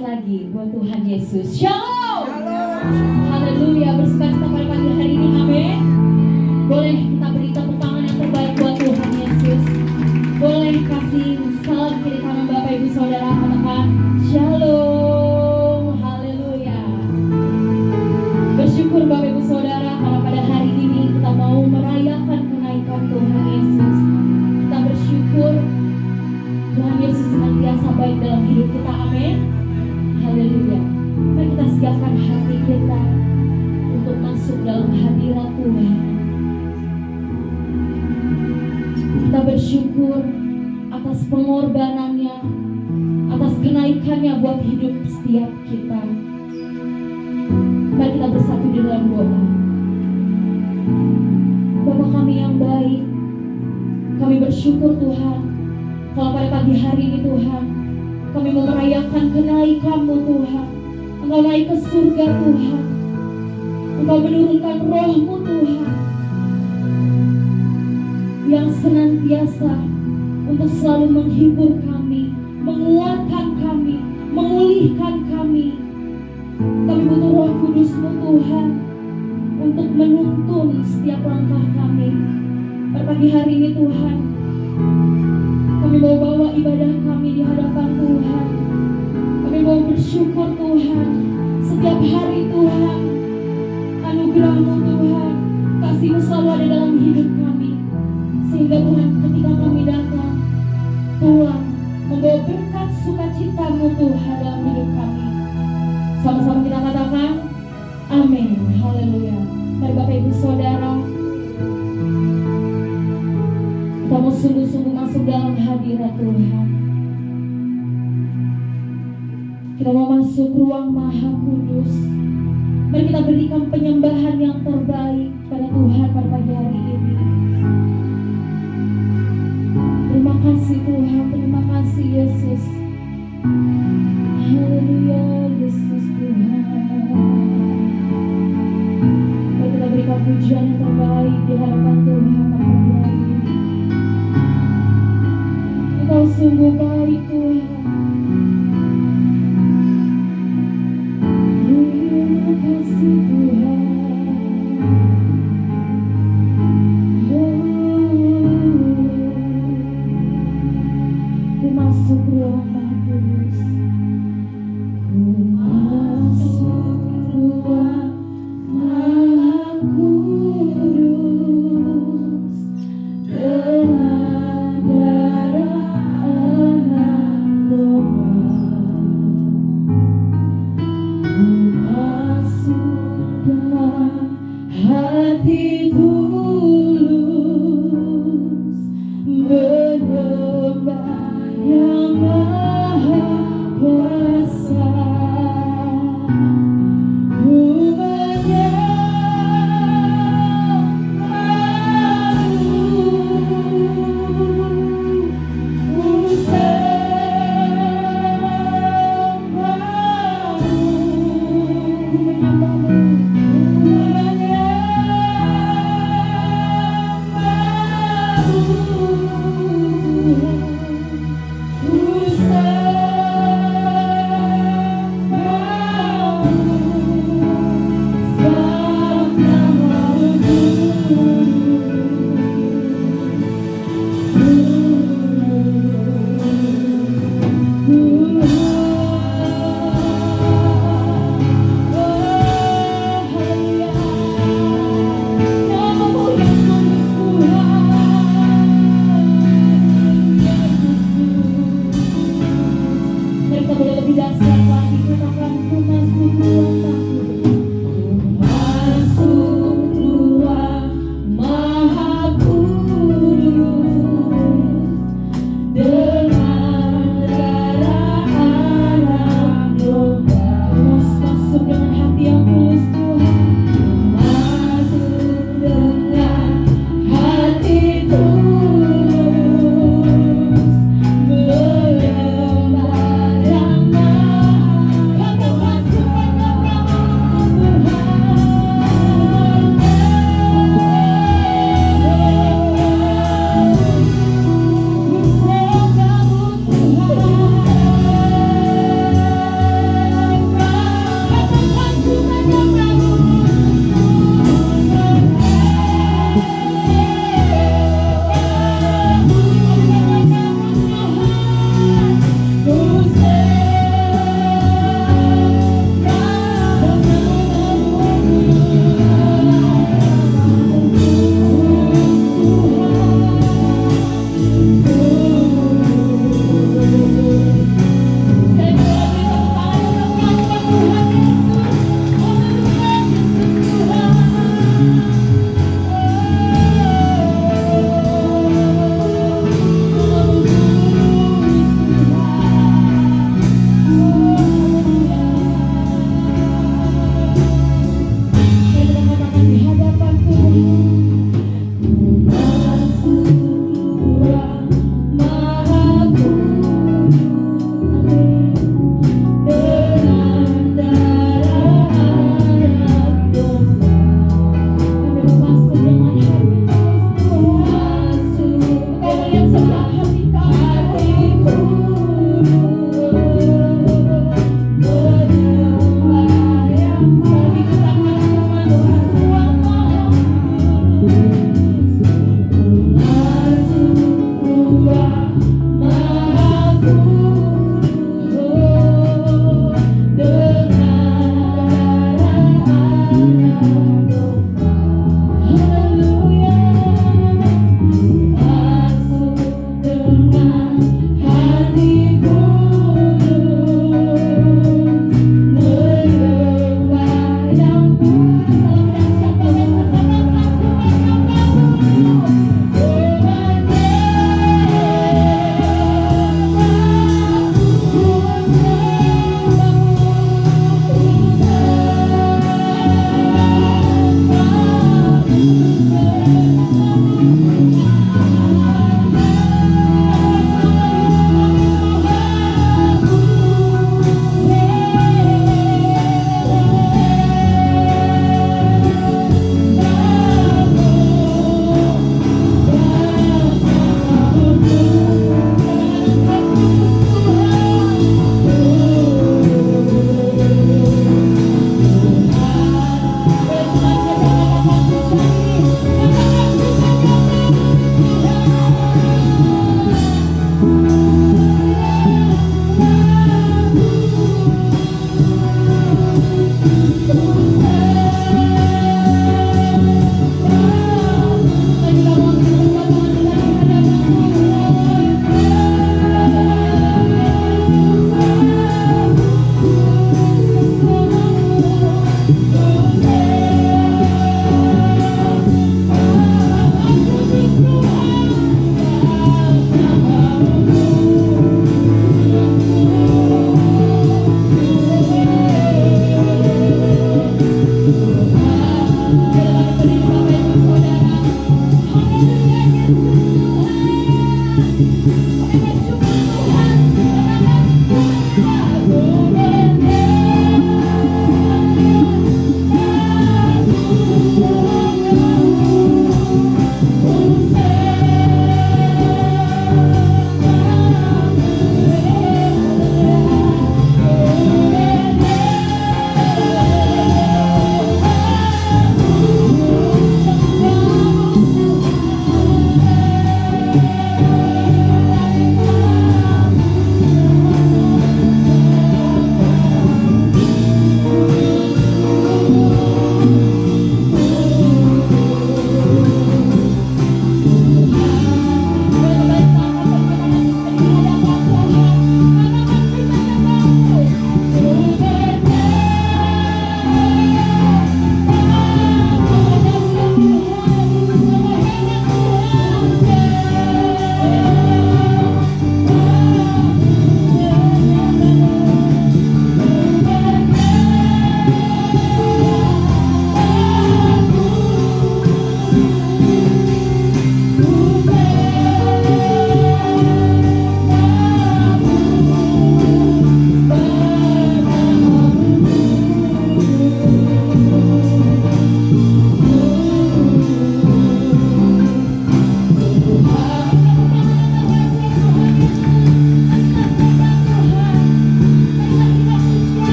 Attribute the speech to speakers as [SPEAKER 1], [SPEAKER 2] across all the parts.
[SPEAKER 1] lagi buat Tuhan Yesus. Shalom. Haleluya. Bersukacita pada pagi hari ini. Amin. Boleh kita beri tepuk tangan yang terbaik buat Tuhan Yesus. Boleh kasih salam kiri kanan Bapak Ibu Saudara, katakan Shalom. Haleluya. Bersyukur Bapak Ibu Saudara karena pada hari ini kita mau merayakan kenaikan Tuhan Yesus. Kita bersyukur Tuhan Yesus senantiasa baik dalam hidup kita. Amin. Haleluya. Mari kita siapkan hati kita untuk masuk dalam hadirat Tuhan. Kita bersyukur atas pengorbanannya, atas kenaikannya buat hidup setiap kita. Mari kita bersatu di dalam doa. Bapa kami yang baik, kami bersyukur Tuhan kalau pada pagi hari ini Tuhan kami mau merayakan kenaikan-Mu Tuhan. Engkau naik ke surga Tuhan, Engkau menurunkan Roh-Mu Tuhan yang senantiasa untuk selalu menghibur kami, menguatkan kami, memulihkan kami. Kami butuh Roh Kudus-Mu Tuhan untuk menuntun setiap langkah kami. Pada pagi hari ini Tuhan, kami mau bawa ibadah kami di hadapan Tuhan. Kami mau bersyukur Tuhan. Setiap hari Tuhan, anugerah-Mu Tuhan, kasih-Mu selalu ada dalam hidup kami. Sehingga Tuhan ketika kami datang, Tuhan membawa berkat sukacita-Mu Tuhan dalam hidup kami. Sama-sama kita katakan amin. Haleluya. Mari Bapak Ibu Saudara, kita mau sungguh-sungguh masuk dalam hadirat Tuhan. Kita mau masuk ruang Maha Kudus. Mari kita berikan penyembahan yang terbaik pada Tuhan pada pagi hari ini. Terima kasih Tuhan, terima kasih Yesus. Haleluya, Yesus Tuhan. Mari kita berikan pujian yang terbaik di hadapan Tuhan pada pagi hari ini. Engkau sungguh baik Tuhan. Terima kasih Tuhan. Ku masuk ruang Maha Kudus. Ku masuk ruang Maha Kudus dengan darah anak domba. Ku masuk dengan hati tulus menyembah yang Maha Kuasa. Ku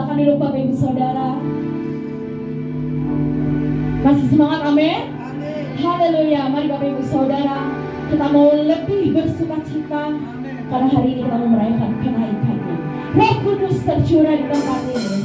[SPEAKER 1] Silakan duduk Bapak Ibu Saudara. Masih semangat, amin? Haleluya. Mari Bapak Ibu Saudara, kita mau lebih bersuka cita karena hari ini kita mau merayakan kenaikannya. Roh Kudus tercurah di tempat ini.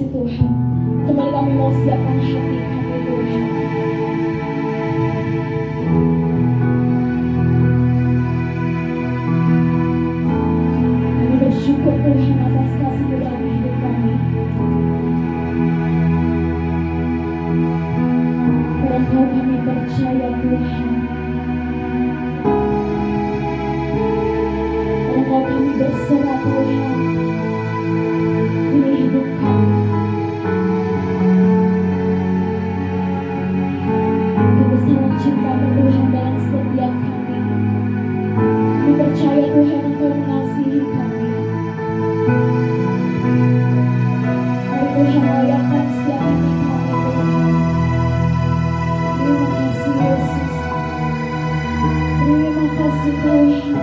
[SPEAKER 1] Tuhan. Kembali kami mau siapkan hati kami Tuhan. Kami bersyukur Tuhan atas kasih dalam hidup kami. Pada Engkau kami percaya Tuhan. Pada Engkau kami berserah Tuhan. Ini hidup kami. Kebesaran cinta-Mu Tuhan dalam setiap kami. Kami percaya Tuhan Engkau mengasihi kami. Mari Tuhan layakan setiap hati kami Tuhan. Terima kasih Yesus. Terima kasih Tuhan.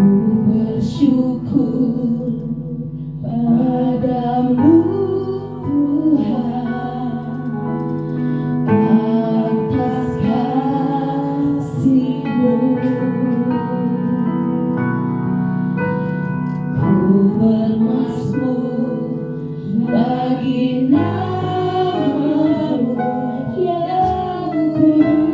[SPEAKER 1] Ku bersyukur padamu Tuhan atas kasih-Mu. Ku bermazmur bagi nama-Mu yang kudus.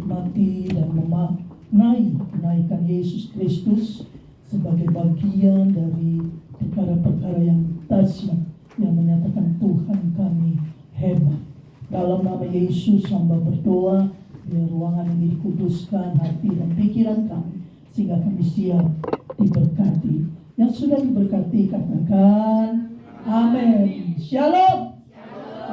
[SPEAKER 2] menikmati dan memaknai kenaikan Yesus Kristus sebagai bagian dari perkara-perkara yang dahsyat yang menyatakan Tuhan kami hebat. Dalam nama Yesus hamba berdoa, biar ruangan ini dikuduskan hati dan pikiran kami, sehingga kami siap diberkati. Yang sudah diberkati katakan amin. Shalom.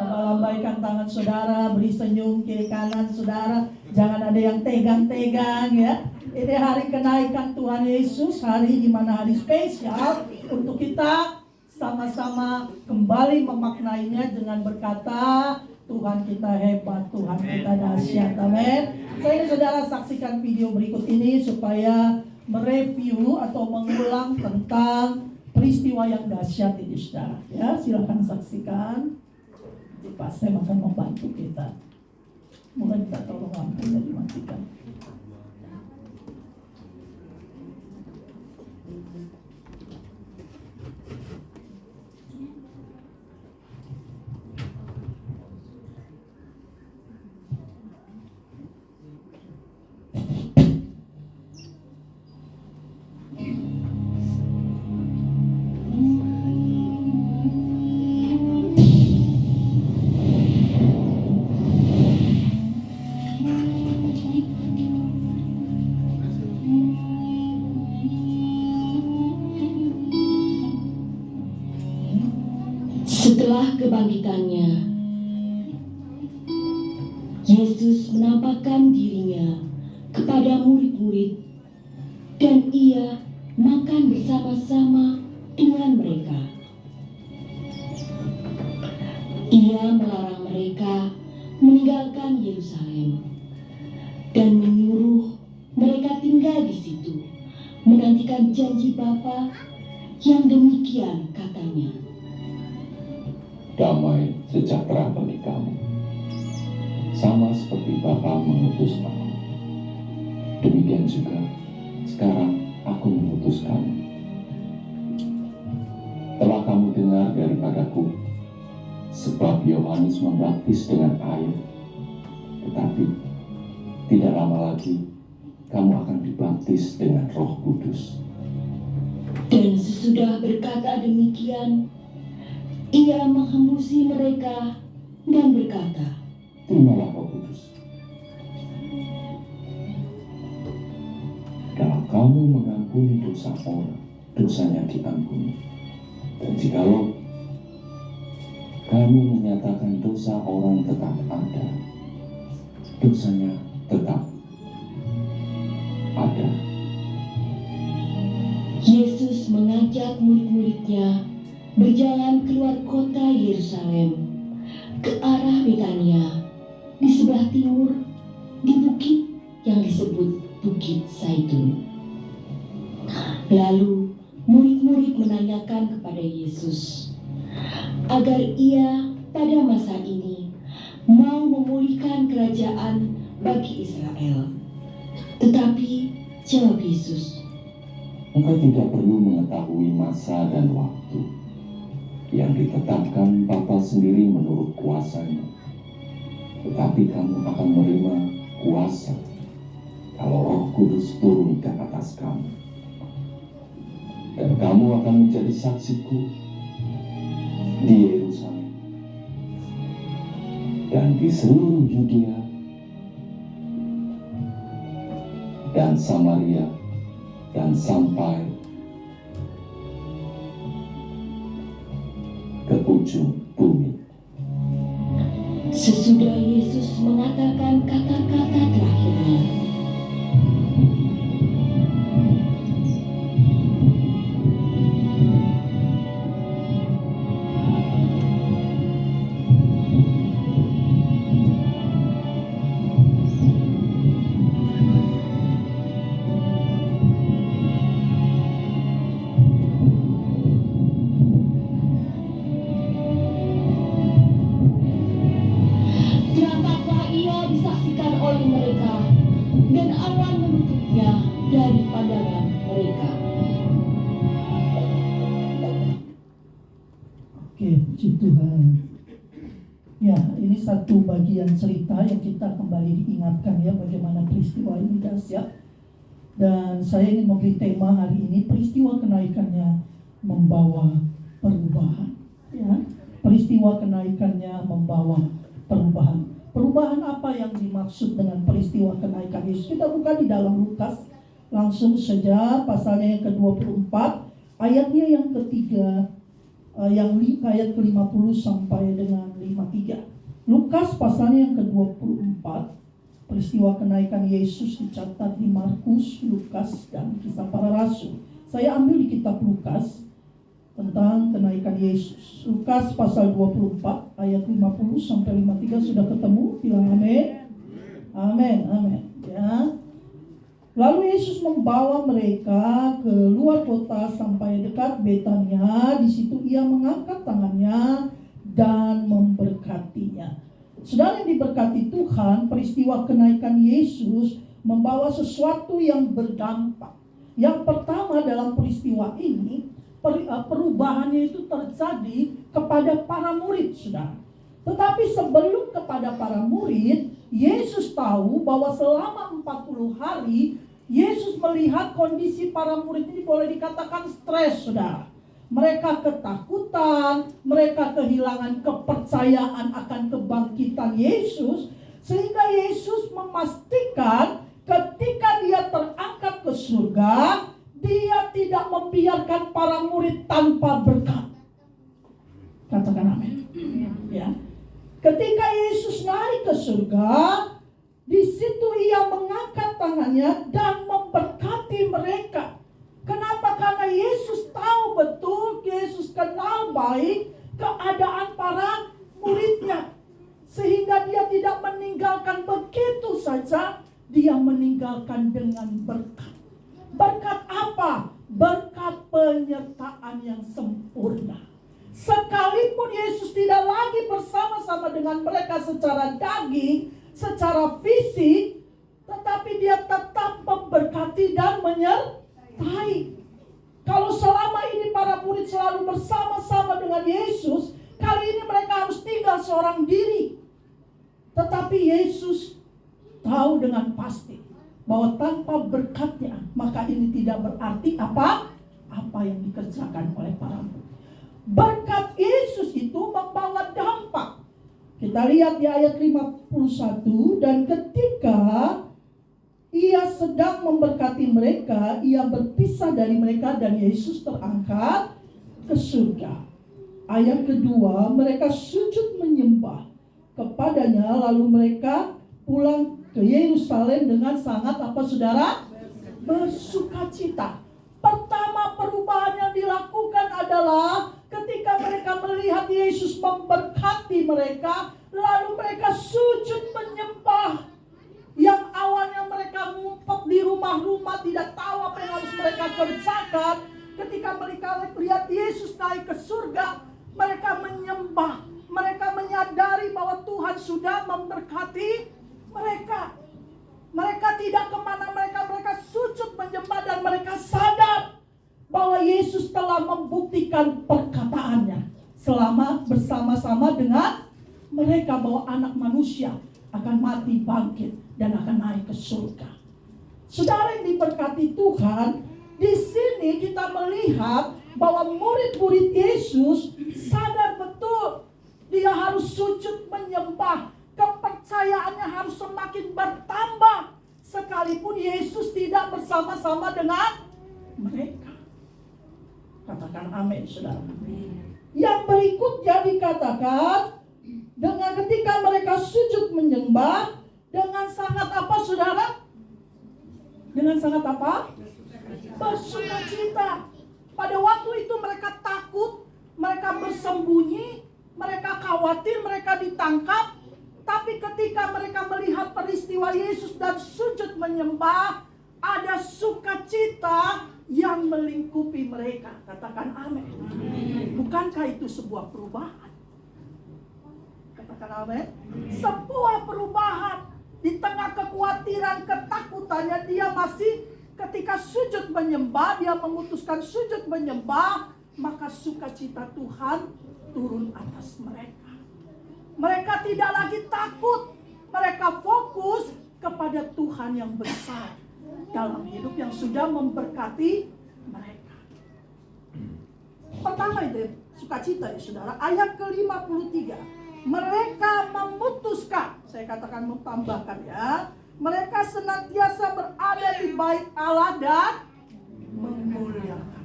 [SPEAKER 2] Lambaikan tangan saudara, beri senyum kiri kanan saudara. Jangan ada yang tegang-tegang ya. Ini hari kenaikan Tuhan Yesus, hari di mana hari spesial untuk kita sama-sama kembali memaknainya dengan berkata, Tuhan kita hebat, Tuhan kita dahsyat. Amin. Saya ingin saudara saksikan video berikut ini supaya mereview atau mengulang tentang peristiwa yang dahsyat ini saudara. Ya, silakan saksikan. Pak Sam akan membantu kita. Mulai kita tolong lampunya dimatikan.
[SPEAKER 3] Setelah kebangkitannya, Yesus menampakkan dirinya kepada murid-murid dan ia makan bersama-sama dengan mereka. Ia melarang mereka meninggalkan Yerusalem dan menyuruh mereka tinggal di situ, menantikan janji Bapa yang demikian katanya.
[SPEAKER 4] Damai sejahtera bagi kamu, sama seperti Bapa mengutus aku. Demikian juga sekarang aku mengutus kamu. Telah kamu dengar daripadaku, sebab Yohanes membaptis dengan air, tetapi tidak lama lagi kamu akan dibaptis dengan Roh Kudus.
[SPEAKER 3] Dan sesudah berkata demikian, ia menghembusi mereka dan berkata,
[SPEAKER 4] Terimalah Roh Kudus. Kalau kamu mengampuni dosa orang, dosanya diampuni. Dan jikalau kamu menyatakan dosa orang tetap ada, dosanya tetap ada.
[SPEAKER 3] Yesus mengajak murid-muridnya berjalan keluar kota Yerusalem ke arah Betania di sebelah timur di bukit yang disebut Bukit Zaitun. Lalu murid-murid menanyakan kepada Yesus agar ia pada masa ini mau memulihkan kerajaan bagi Israel. Tetapi jawab Yesus,
[SPEAKER 4] Engkau tidak perlu mengetahui masa dan waktu yang ditetapkan Bapa sendiri menurut kuasanya. Tetapi kamu akan menerima kuasa kalau Roh Kudus turun ke atas kamu. Dan kamu akan menjadi saksiku di Yerusalem dan di seluruh Yudea dan Samaria dan sampai ke ujung bumi.
[SPEAKER 3] sesudah Yesus mengatakan kata-kata terakhirnya, terangkatlah ia disaksikan oleh mereka, dan awan menutupnya dari pandangan mereka.
[SPEAKER 2] Oke, puji Tuhan. Ya, ini satu bagian cerita yang kita kembali diingatkan ya bagaimana peristiwa ini dahsyat. Dan saya ingin memberi tema hari ini, peristiwa kenaikannya membawa perubahan. Ya, peristiwa kenaikannya membawa perubahan. Perubahan apa yang dimaksud dengan peristiwa kenaikan Yesus? Kita buka di dalam Lukas langsung saja pasalnya yang ke-24, ayatnya yang ketiga, ayat ke-50 sampai dengan 53. Lukas pasalnya yang ke-24, peristiwa kenaikan Yesus dicatat di Markus, Lukas, dan Kisah Para Rasul. Saya ambil di kitab Lukas tentang kenaikan Yesus. Lukas pasal 24 ayat 50 sampai 53 sudah ketemu? Bilang amin. Amin, amin. Ya. Lalu Yesus membawa mereka ke luar kota sampai dekat Betania. Di situ ia mengangkat tangannya dan memberkatinya. Saudara yang diberkati Tuhan, peristiwa kenaikan Yesus membawa sesuatu yang berdampak. Yang pertama dalam peristiwa ini, perubahannya itu terjadi kepada para murid, saudara. Tetapi sebelum kepada para murid, Yesus tahu bahwa selama 40 hari, Yesus melihat kondisi para murid ini boleh dikatakan stres, saudara. Mereka ketakutan, mereka kehilangan kepercayaan akan kebangkitan Yesus. Sehingga Yesus memastikan ketika dia terangkat ke surga, dia tidak membiarkan para murid tanpa berkat. Katakan amin. Ya. Ketika Yesus naik ke surga, di situ ia mengangkat tangannya dan memberkati mereka. Kenapa? Karena Yesus tahu betul, Yesus kenal baik keadaan para muridnya. Sehingga dia tidak meninggalkan begitu saja, dia meninggalkan dengan berkat. Berkat apa? Berkat penyertaan yang sempurna. Sekalipun Yesus tidak lagi bersama-sama dengan mereka secara daging, secara fisik, tetapi dia tetap memberkati dan menyertai. Kalau selama ini para murid selalu bersama-sama dengan Yesus, kali ini mereka harus tinggal seorang diri. Tetapi Yesus tahu dengan pasti bahwa tanpa berkatnya, maka ini tidak berarti apa yang dikerjakan oleh para murid. Berkat Yesus itu membawa dampak. Kita lihat di ayat 51, dan ketika ia sedang memberkati mereka, ia berpisah dari mereka dan Yesus terangkat ke surga. Ayat kedua, mereka sujud menyembah kepadanya, lalu mereka pulang ke Yerusalem dengan sangat apa saudara? Bersukacita. Pertama perubahan yang dilakukan adalah ketika mereka melihat Yesus memberkati mereka, lalu mereka sujud menyembah. Yang awalnya mereka ngumpet di rumah-rumah, tidak tahu apa yang harus mereka kerjakan. Ketika mereka lihat Yesus naik ke surga, mereka menyembah. Mereka menyadari bahwa Tuhan sudah memberkati mereka. Mereka tidak kemana mereka sujud menyembah dan mereka sadar bahwa Yesus telah membuktikan perkataannya selama bersama-sama dengan mereka bahwa anak manusia akan mati, bangkit, dan akan naik ke surga. Saudara yang diberkati Tuhan, di sini kita melihat bahwa murid-murid Yesus sadar betul dia harus sujud menyembah. Kepercayaannya harus semakin bertambah sekalipun Yesus tidak bersama-sama dengan mereka. Katakan amin, saudara. Yang berikutnya dikatakan, dengan ketika mereka sujud menyembah dengan sangat apa, saudara? Dengan sangat apa? Bersukacita. Pada waktu itu mereka takut, mereka bersembunyi, mereka khawatir, mereka ditangkap. Tapi ketika mereka melihat peristiwa Yesus dan sujud menyembah, ada sukacita yang melingkupi mereka. Katakan amin. Bukankah itu sebuah perubahan? Katakan amin. Sebuah perubahan. Di tengah kekhawatiran, ketakutannya, dia masih ketika sujud menyembah, dia memutuskan sujud menyembah, maka sukacita Tuhan turun atas mereka. Mereka tidak lagi takut. Mereka fokus kepada Tuhan yang besar dalam hidup yang sudah memberkati mereka. Pertama itu sukacita ya saudara. Ayat ke-53. Mereka memutuskan, saya katakan mentambahkan ya. Mereka senantiasa berada di bait Allah dan memuliakan.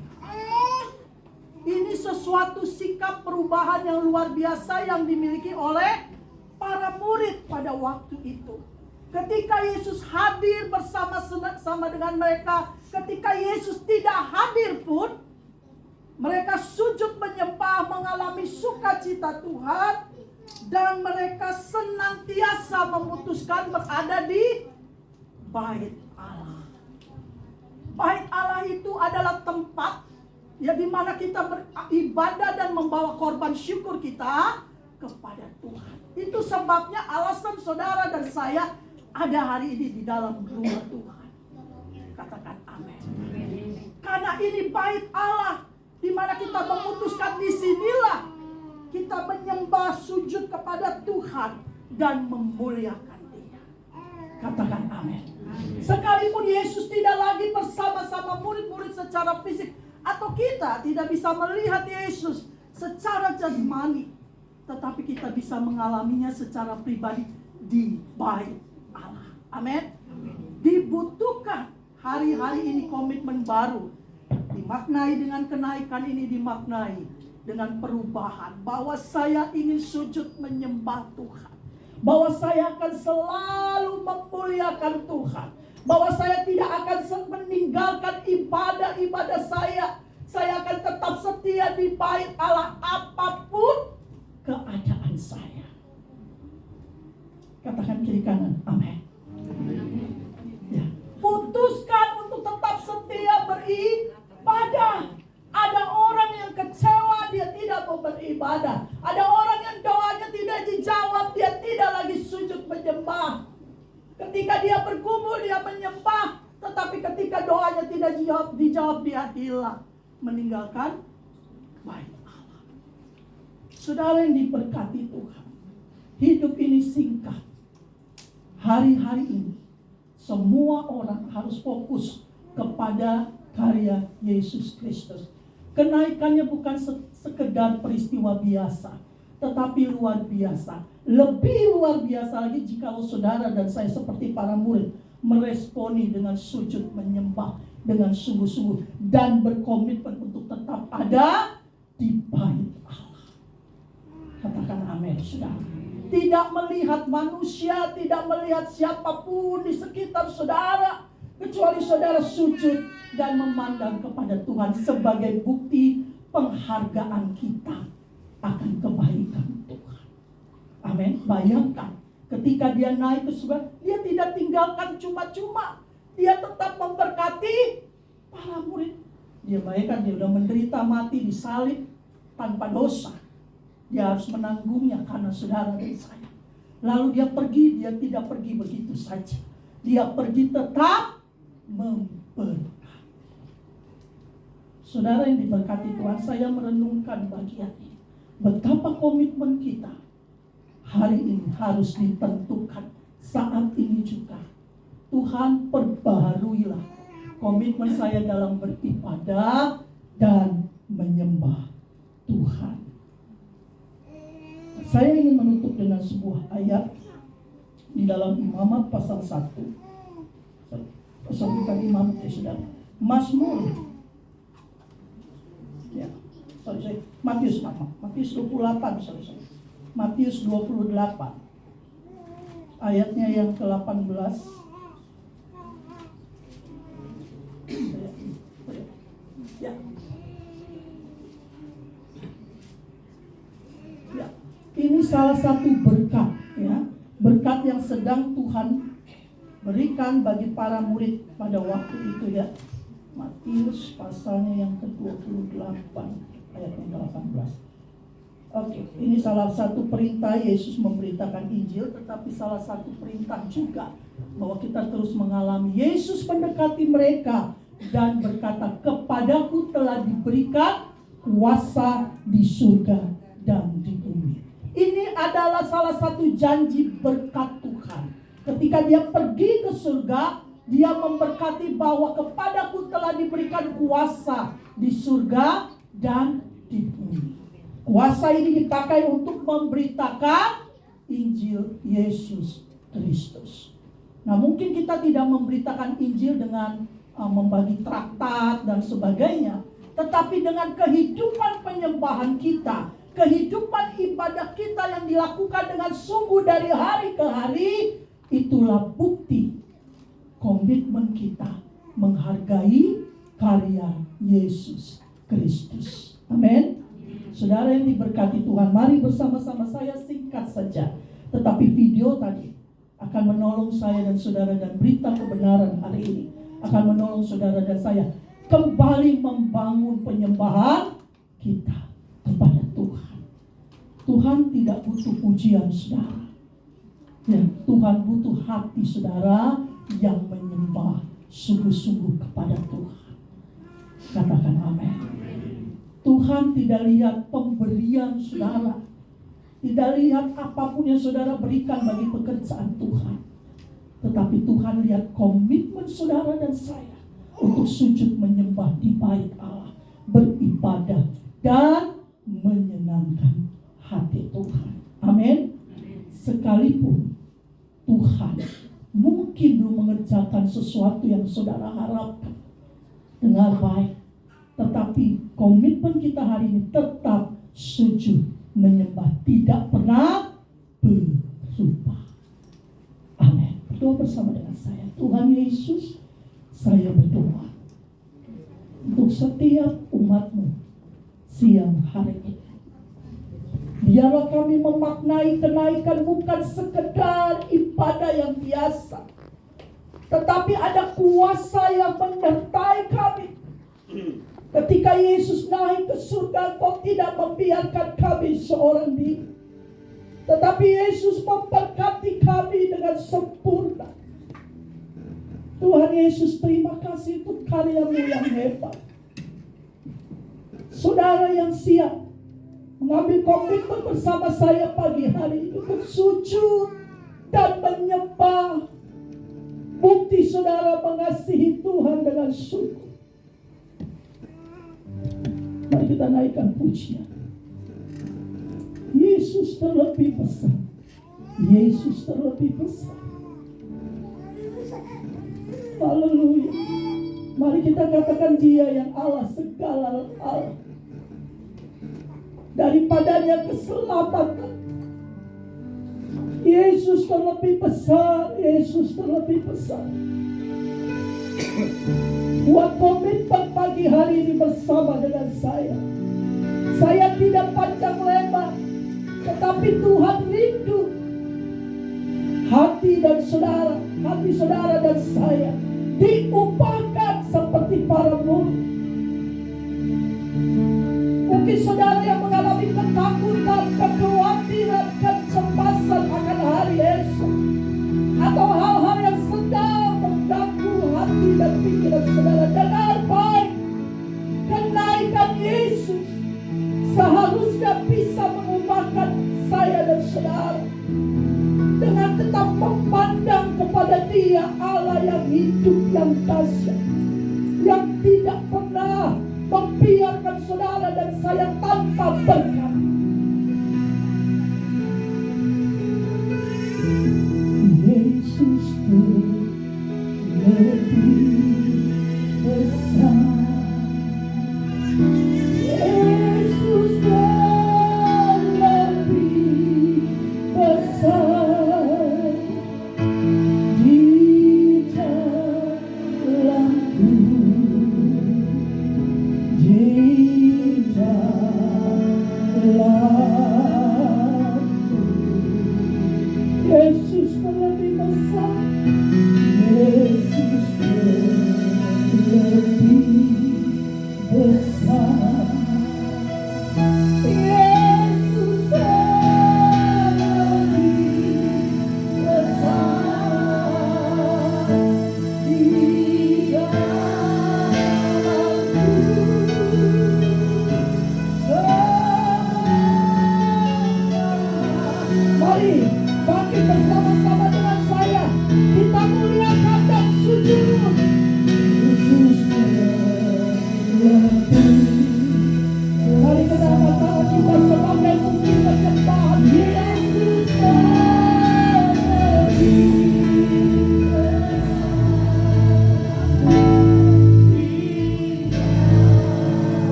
[SPEAKER 2] Ini sesuatu sikap perubahan yang luar biasa yang dimiliki oleh para murid pada waktu itu. Ketika Yesus hadir bersama-sama dengan mereka, ketika Yesus tidak hadir pun, mereka sujud menyembah, mengalami sukacita Tuhan, dan mereka senantiasa memutuskan berada di bait Allah. Bait Allah itu adalah tempat ya di mana kita beribadah dan membawa korban syukur kita kepada Tuhan. Itu sebabnya alasan saudara dan saya ada hari ini di dalam rumah Tuhan. Katakan amin. Karena ini bait Allah di mana kita memutuskan di sinilah kita menyembah, sujud kepada Tuhan dan memuliakan Dia. Katakan amin. Sekalipun Yesus tidak lagi bersama-sama murid-murid secara fisik, atau kita tidak bisa melihat Yesus secara jasmani, tetapi kita bisa mengalaminya secara pribadi di bait Allah. Amin. Dibutuhkan hari-hari ini komitmen baru. Dimaknai dengan kenaikan ini, dimaknai dengan perubahan. Bahwa saya ingin sujud menyembah Tuhan. Bahwa saya akan selalu memuliakan Tuhan. Bahwa saya tidak akan meninggalkan ibadah-ibadah saya. Saya akan tetap setia di bait Allah apapun keadaan saya. Katakan kiri kanan, amin. Ya. Putuskan untuk tetap setia beribadah. Ada orang yang kecewa, dia tidak mau beribadah. Ada orang yang doanya tidak dijawab, dia tidak lagi sujud menyembah. Ketika dia bergumul, dia menyembah. Tetapi ketika doanya tidak dijawab, dia hilang. Meninggalkan bait Allah. Saudara yang diberkati Tuhan, hidup ini singkat. Hari-hari ini, semua orang harus fokus kepada karya Yesus Kristus. Kenaikannya bukan sekedar peristiwa biasa, tetapi luar biasa. Lebih luar biasa lagi jikalau saudara dan saya seperti para murid meresponi dengan sujud menyembah dengan sungguh-sungguh dan berkomitmen untuk tetap ada di bait Allah. Katakan amin, saudara. Tidak melihat manusia, tidak melihat siapapun di sekitar saudara, kecuali saudara sujud dan memandang kepada Tuhan sebagai bukti penghargaan kita akan kebaikan Tuhan. Amin. Bayangkan ketika dia naik ke surga, dia tidak tinggalkan cuma-cuma. Dia tetap memberkati para murid. Dia bayangkan dia sudah menderita mati disalib tanpa dosa. Dia harus menanggungnya karena saudara dan saya. Lalu dia pergi, dia tidak pergi begitu saja. Dia pergi tetap memberkati. Saudara yang diberkati Tuhan, saya merenungkan bagian ini. Betapa komitmen kita hari ini harus ditentukan. Saat ini juga Tuhan, perbaharuilah komitmen saya dalam beribadah dan menyembah Tuhan. Saya ingin menutup dengan sebuah ayat di dalam Imamat pasal 1. Pasal bukan Imamat ya saudara. Mazmur. Ya, sorry. Matius 28, sorry. Matius 28. Ayatnya yang ke-18. Ya. Ya. Ini salah satu berkat, ya. Berkat yang sedang Tuhan berikan bagi para murid pada waktu itu, ya. Matius pasalnya yang ke-28 ayat yang ke-18. Oke, ini salah satu perintah Yesus memberitakan Injil, tetapi salah satu perintah juga bahwa kita terus mengalami. Yesus mendekati mereka dan berkata, "Kepadaku telah diberikan kuasa di surga dan di bumi." Ini adalah salah satu janji berkat Tuhan. Ketika dia pergi ke surga, dia memberkati bahwa kepadaku telah diberikan kuasa di surga dan di bumi. Kuasa ini dipakai untuk memberitakan Injil Yesus Kristus. Nah, mungkin kita tidak memberitakan Injil dengan membagi traktat dan sebagainya, tetapi dengan kehidupan penyembahan kita, kehidupan ibadah kita yang dilakukan dengan sungguh dari hari ke hari, itulah bukti komitmen kita menghargai karya Yesus Kristus. Amin. Saudara yang diberkati Tuhan, mari bersama-sama saya singkat saja, tetapi video tadi akan menolong saya dan saudara, dan berita kebenaran hari ini akan menolong saudara dan saya kembali membangun penyembahan kita kepada Tuhan. Tuhan tidak butuh pujian saudara. Ya, Tuhan butuh hati saudara yang menyembah sungguh-sungguh kepada Tuhan. Katakan amin. Tuhan tidak lihat pemberian saudara, tidak lihat apapun yang saudara berikan bagi pekerjaan Tuhan, tetapi Tuhan lihat komitmen saudara dan saya untuk sujud menyembah di bait Allah, beribadah dan menyenangkan hati Tuhan. Amin. Sekalipun Tuhan mungkin belum mengerjakan sesuatu yang saudara harapkan dengan baik, tetapi komitmen kita hari ini tetap sujud menyembah, tidak pernah berubah. Amin. Berdoa bersama dengan saya. Tuhan Yesus, saya berdoa untuk setiap umat-Mu siang hari ini. Biarlah kami memaknai kenaikan bukan sekedar ibadah yang biasa, tetapi ada kuasa yang menyertai kami. Ketika Yesus naik ke surga, Kau tidak membiarkan kami seorang diri, tetapi Yesus memberkati kami dengan sempurna. Tuhan Yesus, terima kasih untuk karya-Mu yang hebat. Saudara yang siap mengambil komitmen bersama saya pagi hari ini untuk sujud dan menyembah, bukti saudara mengasihi Tuhan dengan sungguh. Mari kita naikkan pujian. Yesus terlebih besar. Yesus terlebih besar. Haleluya. Mari kita katakan Dia yang Allah segala Allah. Daripadanya keselamatan. Yesus terlebih besar. Yesus terlebih besar. Buat komitmen pagi hari ini bersama dengan saya. Saya tidak panjang lebar, tetapi Tuhan rindu hati saudara dan saya diubahkan seperti para murid. Mungkin saudara yang mengalami ketakutan, kekhawatiran, kecemasan akan hari esok, atau hal-hal yang sedang mengganggu hati dan pikiran saudara, dengar baik. Kenaikan Yesus seharusnya bisa mengubahkan saya dan saudara dengan tetap memandang kepada Dia, Allah yang hidup, yang dahsyat, yang tidak pernah membiarkan saudara dan saya tanpa berkat. Yesus terlebih besar. Yesus terlebih besar di dalamku, di dalamku. Yesus terlebih besar.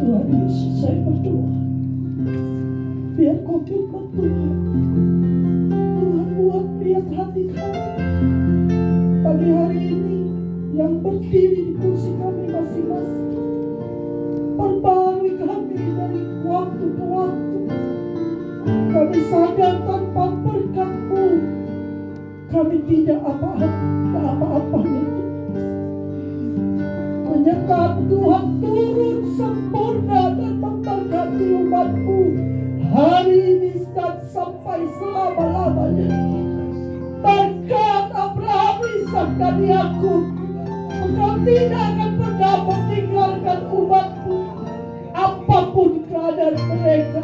[SPEAKER 2] Tuhan Yesus, saya berdoa, biar komitmen Tuhan, Tuhan buat lihat hati kami pagi hari ini yang berdiri di kursi kami masing-masing. Perbarui kami dari waktu ke waktu. Kami sadar tanpa berkat-Mu kami tidak apa-apanya. Menyertai Tuhan turun sempurna dan memberkati umat-Mu hari ini dan sampai selama-lamanya. Berkat Abraham, Ishak dan Yakub, Engkau tidak akan pernah meninggalkan umat-Mu apapun keadaan mereka.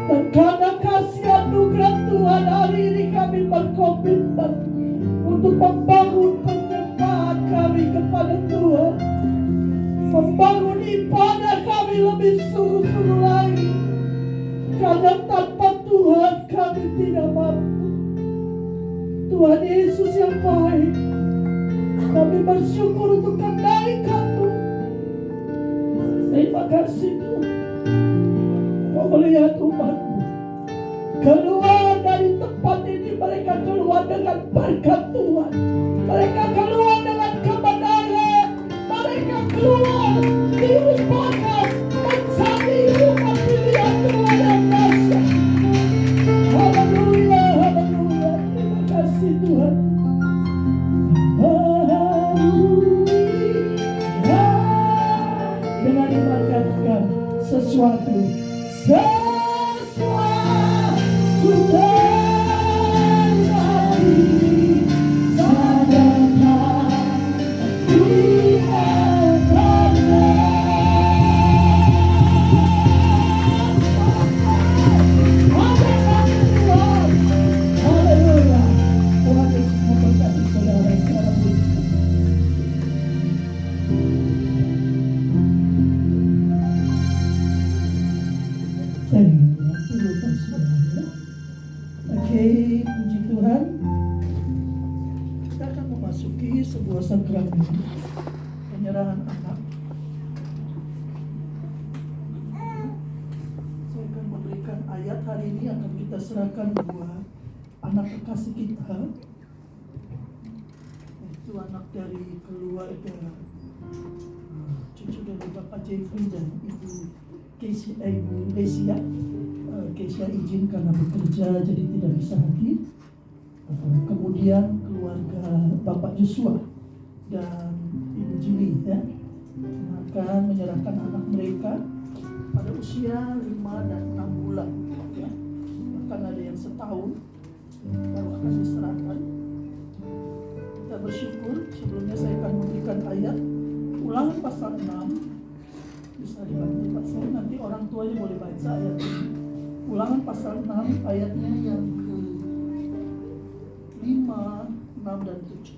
[SPEAKER 2] Dan karena kasih anugerah Tuhan, hari ini kami berkomitmen untuk membangun penyembahan kami kepada Tuhan, membangun ibadah kami lebih sungguh-sungguh lagi, karena tanpa Tuhan kami tidak mampu. Tuhan Yesus yang baik, kami bersyukur untuk kenaikan-Mu. Terima kasih Tuhan, Kau melihat umat-Mu keluar dari tempat ini, mereka keluar keluar dengan berkat Tuhan. Mereka keluar dengan kebenaran. Mereka keluar diupakan menjadi umat pilihan Tuhan yang dahsyat. Haleluya, haleluya. Terima kasih Tuhan. Haleluya. Dengan dimakamkan sesuatu terjadi. Sadarkan haleluya. Tuhan Yesus memberkati saudara secara khusus. Saya turutkan saudara. Oke, puji Tuhan. Kita akan memasuki sebuah sakramen penyerahan anak. Saya akan memberikan ayat hari ini, akan kita serahkan dua anak kekasih kita, itu anak dari keluarga cucu dari Bapak Jeffrey dan Ibu Lesia. Kesia izin karena bekerja jadi tidak bisa hadir. Kemudian keluarga Bapak Joshua dan Ibu Juli ya, akan menyerahkan anak mereka pada usia 5 dan 6 bulan ya. Bahkan ada yang setahun baru akan diserahkan. Kita bersyukur. Sebelumnya saya akan memberikan ayat Ulangan pasal 6. Bisa dibantu Pak saya, nanti orang tuanya boleh baca ayat ini. Ulangan pasal 6 ayatnya yang ke 5, 6 dan 7.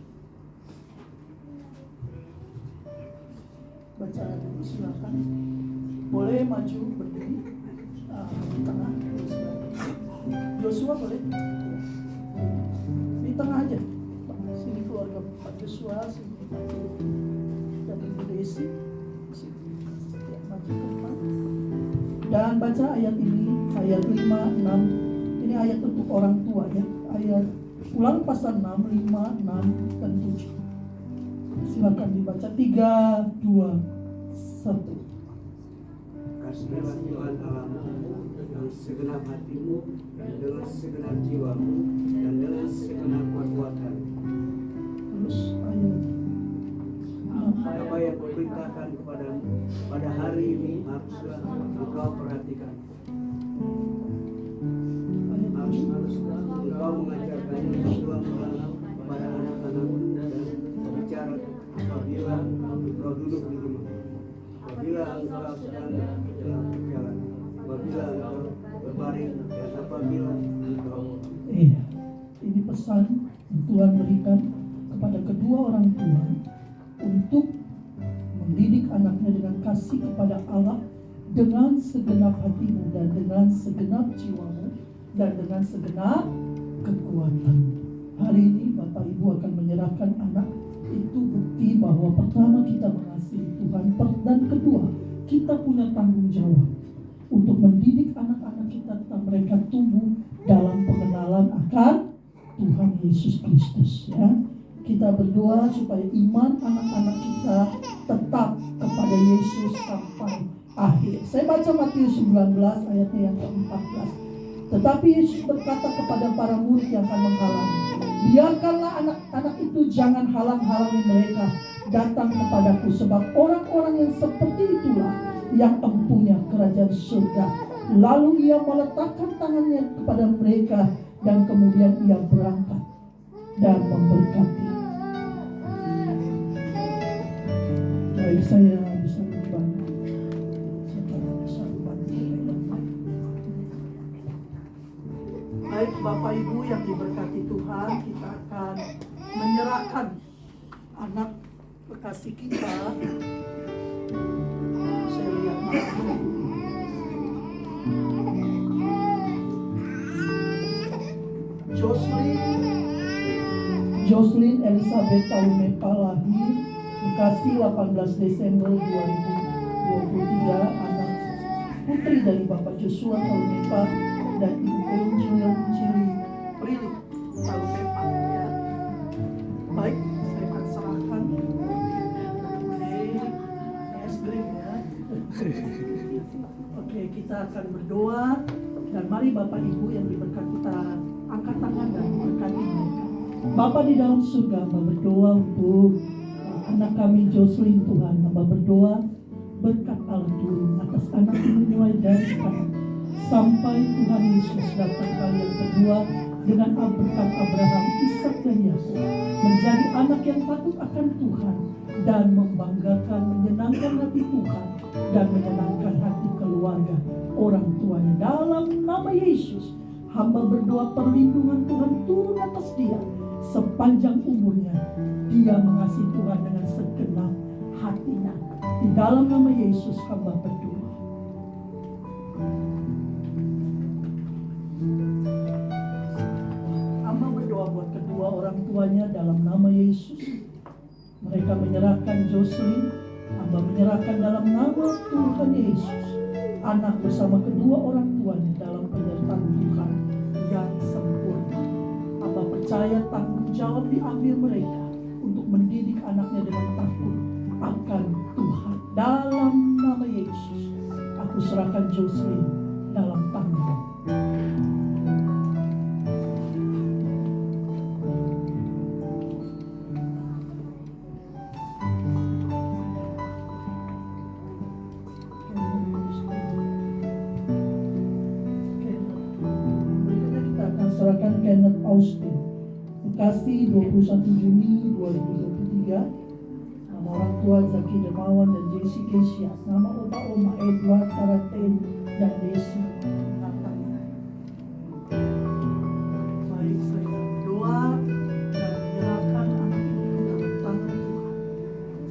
[SPEAKER 2] Baca dulu silakan. Boleh maju berdiri di tengah. Joshua boleh di tengah aja. Sini keluarga Pak Joshua, sini Pak dan Ibu Desi. Sini ya, maju ke depan. Dan baca ayat ini, ayat 5, 6. Ini ayat untuk orang tua ya. Ayat Ulang pasal 6, 5, 6 dan 7. Silakan dibaca. 3, 2, 1.
[SPEAKER 5] Kasihlah Tuhan Allahmu dengan segenap hatimu dan dengan segenap jiwamu dan dengan segenap kekuatan.
[SPEAKER 2] Terus ayat
[SPEAKER 5] Apa yang kuperintahkan kepadamu pada hari ini haruslah engkau perhatikan. Haruslah engkau mengajarkannya berulang-ulang kepada anak-anakmu dan berbicara apabila engkau duduk di rumah, apabila engkau sedang dalam perjalanan, apabila engkau berbaring dan apabila engkau.
[SPEAKER 2] Iya, ini pesan yang Tuhan berikan kepada kedua orang tua untuk mendidik anaknya dengan kasih kepada Allah dengan segenap hatimu dan dengan segenap jiwamu dan dengan segenap kekuatan. Hari ini Bapak Ibu akan menyerahkan anak. Itu bukti bahwa pertama kita mengasihi Tuhan, dan kedua kita punya tanggung jawab untuk mendidik anak-anak kita tentang mereka tumbuh dalam pengenalan akan Tuhan Yesus Kristus ya. Kita berdoa supaya iman anak-anak kita tetap kepada Yesus sampai akhir. Saya baca Matius 19 ayatnya yang ke-14. Tetapi Yesus berkata kepada para murid yang akan menghalangi, biarkanlah anak-anak itu jangan halang-halangi mereka datang kepadaku, sebab orang-orang yang seperti itulah yang empunya kerajaan surga. Lalu ia meletakkan tangannya kepada mereka dan kemudian ia berangkat dan memberkati. Baik, saya bisa membantu. Saya bisa membantu. Baik Bapak Ibu yang diberkati Tuhan, kita akan menyerahkan anak kekasih kita. Saya lihat Jocelyn Elizabeth Talumepa lahir Bekasi 18 Desember 2023, anak putri dari Bapak Joshua Talumepa dan Ibu Eunjil Cili Prilly Talumepa. akan berdoa. Dan mari Bapak Ibu yang diberkati kita angkat tangan dan berkati mereka. Bapa di dalam surga, hamba berdoa untuk anak kami Jocelyn Tuhan. Hamba berdoa berkat Allah turun atas anak ini mulai dari sekarang sampai Tuhan Yesus datang kali yang kedua dengan berkat Abraham, Ishak dan Yakub, menjadi anak yang takut akan Tuhan dan membanggakan, menyenangkan hati Tuhan dan menyenangkan hati keluarga orang tuanya. Dalam nama Yesus, hamba berdoa perlindungan Tuhan turun atas dia sepanjang umurnya. Dia mengasihi Tuhan dengan segenap hatinya. Di dalam nama Yesus hamba berdoa. Hamba berdoa buat kedua orang tuanya dalam nama Yesus. Mereka menyerahkan Jocelyn. Hamba menyerahkan dalam nama Tuhan Yesus anak bersama kedua orang tuanya dalam penyertaan Tuhan yang sempurna. Hamba percaya tanggung jawab diambil mereka untuk mendidik anaknya dengan takut akan Tuhan. Dalam nama Yesus, aku serahkan Jocelyn dalam tangan. Berikutnya kita akan serahkan Kenneth Austin. Bekasi 21 Juni 2023. Nama orang tua Zaki Dermawan dan Jesse Kesia. Nama opa oma Edward Taraten dan Desi Natanya. Baik, saya berdoa dan menyerahkan anak ini dalam tangan Tuhan.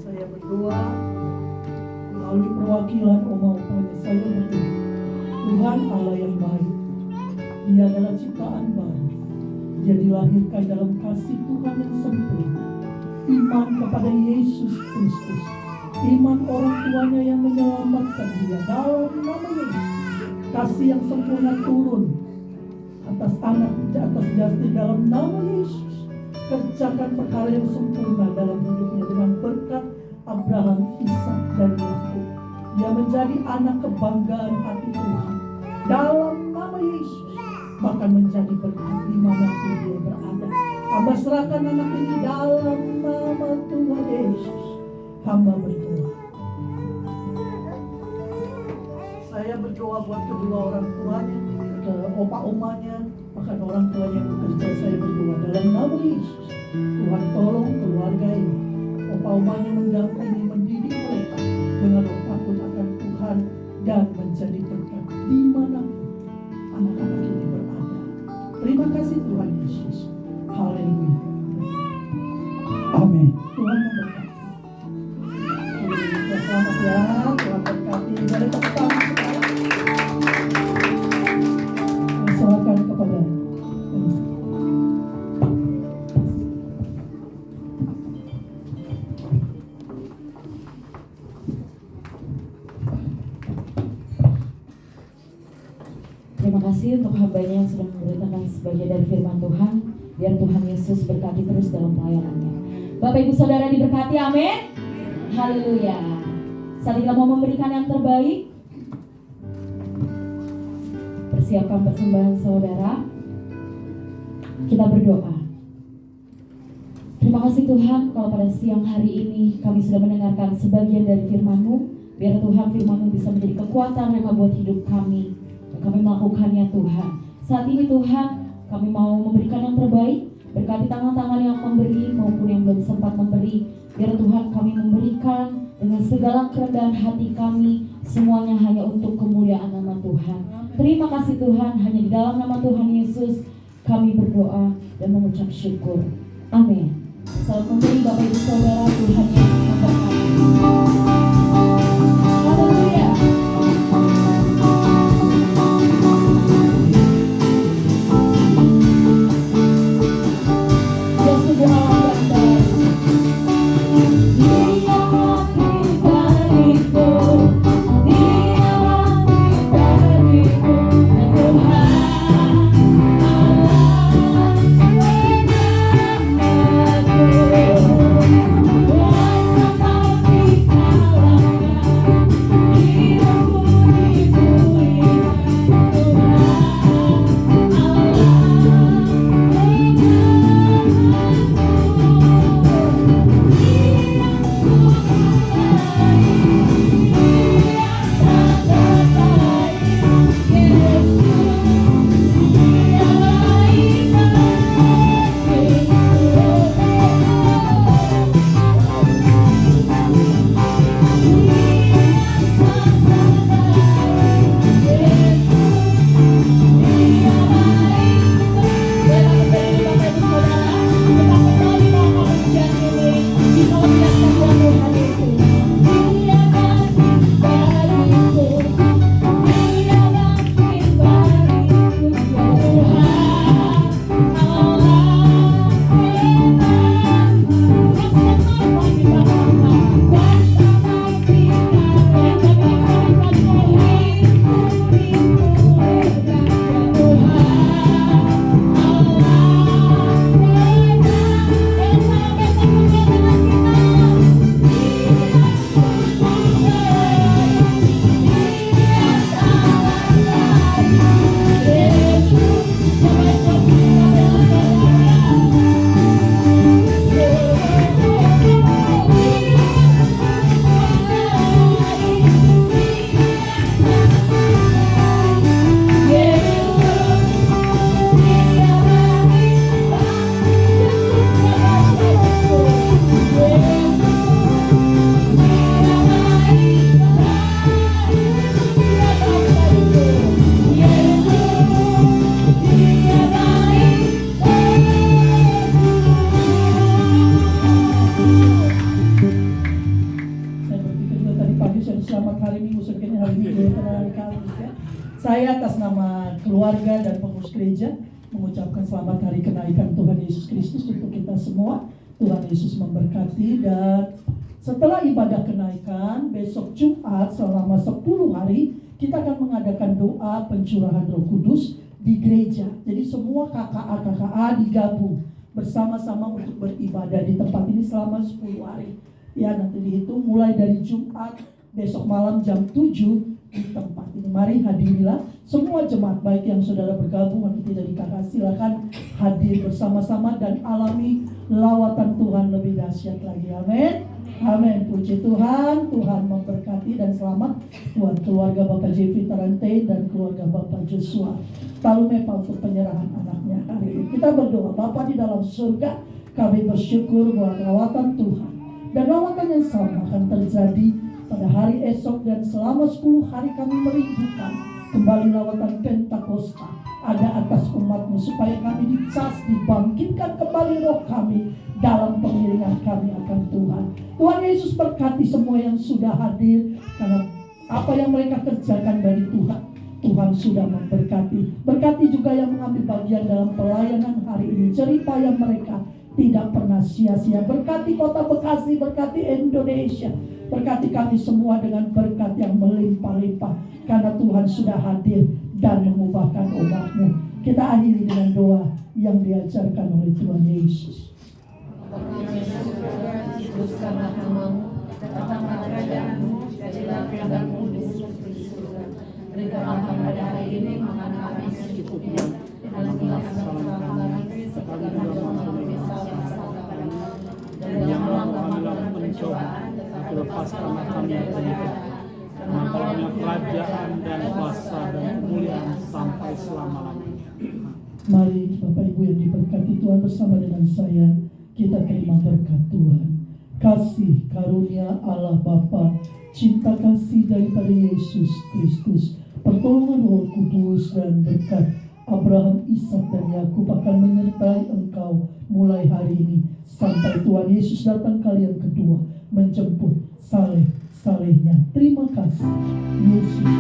[SPEAKER 2] Saya berdoa melalui perwakilan oma opanya. Saya berdoa, Tuhan Allah yang baik, Dia adalah ciptaan baru. Dia dilahirkan dalam kasih Tuhan yang sempurna. Iman kepada Yesus Kristus, iman orang tuanya yang menyelamatkan dia. Dalam nama Yesus, kasih yang sempurna turun atas anak, atas Justin dalam nama Yesus. Kerjakan perkara yang sempurna dalam hidupnya dengan berkat Abraham, Ishak dan Yakub. Dia menjadi anak kebanggaan hati Tuhan dalam nama Yesus, bahkan menjadi berkat dimanapun dia berada. Hamba serahkan anak ini dalam nama Tuhan Yesus. Hamba berdoa. Saya berdoa buat kedua orang tuanya, opa omanya, bahkan orang tuanya yang bekerja. Saya berdoa dalam nama Yesus. Tuhan tolong keluarga ini. Opa omanya mendampingi, mendidik mereka dengan takut akan Tuhan dan menjadi berkat dimanapun anak-anak ini berada. Terima kasih Tuhan Yesus. Haleluya. Amin. Tuhan memberkati. Selamat ya, Tuhan berkati. Dari tepuk tangan sekarang. Saya serahkan kepada
[SPEAKER 1] Terima kasih untuk hambanya yang sudah memberitakan sebagian dari firman Tuhan. Biar Tuhan Yesus berkati terus dalam pelayanannya. Bapak Ibu Saudara diberkati, amin. Haleluya. Saat kita mau memberikan yang terbaik, persiapkan persembahan saudara. Kita berdoa. Terima kasih Tuhan, kalau pada siang hari ini kami sudah mendengarkan sebagian dari firman-Mu. Biar Tuhan firman-Mu bisa menjadi kekuatan rema buat hidup kami. Dan kami melakukannya Tuhan. Saat ini Tuhan, kami mau memberikan yang terbaik. Berkati tangan-tangan yang memberi maupun yang belum sempat memberi. Biar Tuhan kami memberikan dengan segala kerendahan hati kami. Semuanya hanya untuk kemuliaan nama Tuhan. Terima kasih Tuhan, hanya di dalam nama Tuhan Yesus kami berdoa dan mengucap syukur. Amin. Selamat memberi Bapak Ibu Saudara, Tuhan yang memberkati. Haleluya.
[SPEAKER 2] keluarga dan pengurus gereja mengucapkan selamat hari kenaikan Tuhan Yesus Kristus untuk kita semua. Tuhan Yesus memberkati. Dan setelah ibadah kenaikan, besok Jumat selama 10 hari, kita akan mengadakan doa pencurahan Roh Kudus di gereja. Jadi semua KKA digabung bersama-sama untuk beribadah di tempat ini selama 10 hari. Ya, nanti dihitung mulai dari Jumat besok malam jam 7 di tempat ini. Mari hadirilah semua jemaat, baik yang saudara bergabung atau tidak di KKA, silakan hadir bersama-sama dan alami lawatan Tuhan lebih dahsyat lagi. Amin. Amin. Puji Tuhan. Tuhan memberkati dan selamat buat keluarga Bapak Jeffrey Tarante dan keluarga Bapak Joshua Talumepa untuk penyerahan anaknya hari ini. Kita berdoa. Bapa di dalam surga, kami bersyukur buat lawatan Tuhan. Dan lawatan yang sama akan terjadi pada hari esok dan selama 10 hari kami merindukan kembali lawatan Pentakosta ada atas umat-Mu supaya kami dicas, dibangkitkan kembali roh kami dalam pengiringan kami akan Tuhan. Tuhan Yesus berkati semua yang sudah hadir karena apa yang mereka kerjakan bagi Tuhan, Tuhan sudah memberkati. Berkati juga yang mengambil bagian dalam pelayanan hari ini. Jerih payah mereka tidak pernah sia-sia. Berkati kota Bekasi, berkati Indonesia, berkati kami semua dengan berkat yang melimpah-limpah karena Tuhan sudah hadir dan mengubahkan umat-Mu. Kita akhiri dengan doa yang diajarkan oleh Tuhan Yesus.
[SPEAKER 6] Kuduskanlah namamu, datanglah kerajaanmu, jadilah kehendakmu di surga. Berikanlah kami pada hari ini makan kami secukupnya, dan ampunilah kami segala dosa kami dan janganlah kami dalam pencobaan, tetapi lepaskanlah kami dari jahat. Karena Engkau kerajaan dan kuasa dan kemuliaan sampai selama-lamanya.
[SPEAKER 2] Mari Bapak Ibu yang diberkati Tuhan, bersama dengan saya kita terima berkat Tuhan. Kasih karunia Allah Bapa, cinta kasih daripada Yesus Kristus, pertolongan Roh Kudus dan berkat Abraham, Ishak dan Yakub akan menyertai engkau mulai hari ini sampai Tuhan Yesus datang kali yang kedua menjemput saleh-salehnya. Terima kasih Yesus.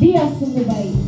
[SPEAKER 1] Dia sungguh baik.